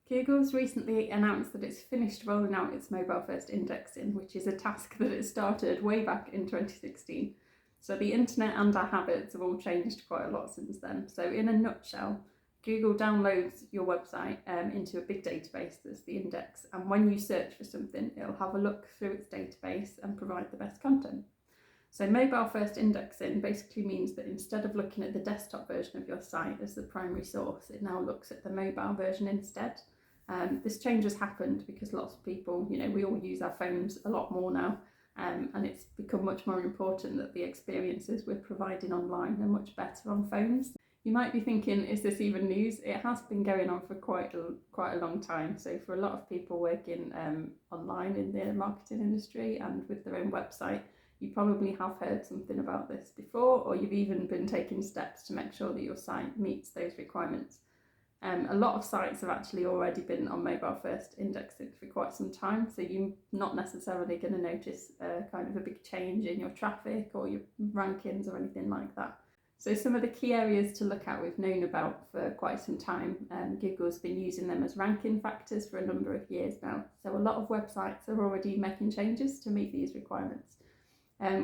Google's recently announced that it's finished rolling out its mobile-first indexing, which is a task that it started way back in 2016. So the internet and our habits have all changed quite a lot since then. So in a nutshell, Google downloads your website into a big database that's the index, and when you search for something, it'll have a look through its database and provide the best content. So mobile-first indexing basically means that instead of looking at the desktop version of your site as the primary source, it now looks at the mobile version instead. This change has happened because lots of people, we all use our phones a lot more now, and it's become much more important that the experiences we're providing online are much better on phones. You might be thinking, is this even news? It has been going on for quite a long time. So for a lot of people working online in the marketing industry and with their own website, you probably have heard something about this before, or you've even been taking steps to make sure that your site meets those requirements. A lot of sites have actually already been on mobile-first indexing for quite some time, so you're not necessarily going to notice kind of a big change in your traffic or your rankings or anything like that. So some of the key areas to look at we've known about for quite some time. Google's been using them as ranking factors for a number of years now, so a lot of websites are already making changes to meet these requirements.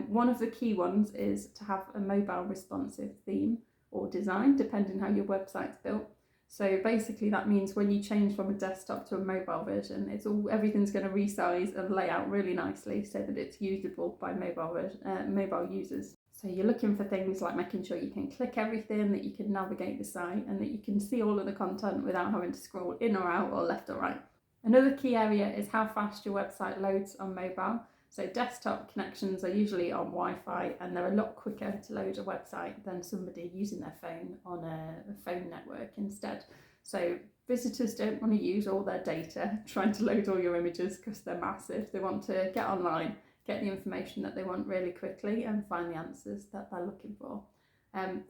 One of the key ones is to have a mobile responsive theme or design, depending how your website's built. So basically that means when you change from a desktop to a mobile version, everything's going to resize and lay out really nicely so that it's usable by mobile users. So you're looking for things like making sure you can click everything, that you can navigate the site, and that you can see all of the content without having to scroll in or out or left or right. Another key area is how fast your website loads on mobile. So desktop connections are usually on Wi-Fi, and they're a lot quicker to load a website than somebody using their phone on a phone network instead. So visitors don't want to use all their data trying to load all your images because they're massive. They want to get online, get the information that they want really quickly, and find the answers that they're looking for.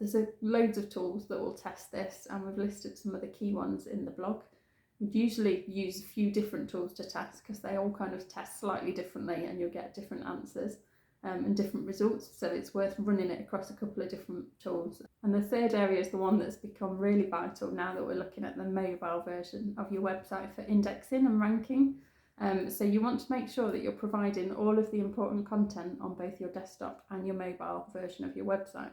There's loads of tools that will test this, and we've listed some of the key ones in the blog. We'd usually use a few different tools to test because they all kind of test slightly differently, and you'll get different answers and different results, so it's worth running it across a couple of different tools. And the third area is the one that's become really vital now that we're looking at the mobile version of your website for indexing and ranking. So you want to make sure that you're providing all of the important content on both your desktop and your mobile version of your website.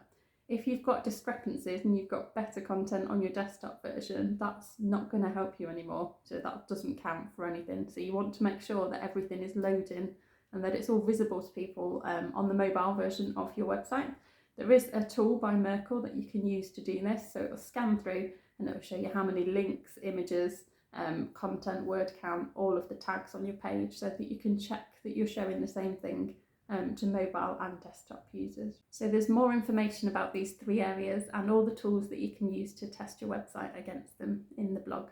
If you've got discrepancies and you've got better content on your desktop version, that's not going to help you anymore. So that doesn't count for anything. So you want to make sure that everything is loading and that it's all visible to people on the mobile version of your website. There is a tool by Merkle that you can use to do this. So it'll scan through and it'll show you how many links, images, content, word count, all of the tags on your page, so that you can check that you're showing the same thing to mobile and desktop users. So there's more information about these three areas and all the tools that you can use to test your website against them in the blog.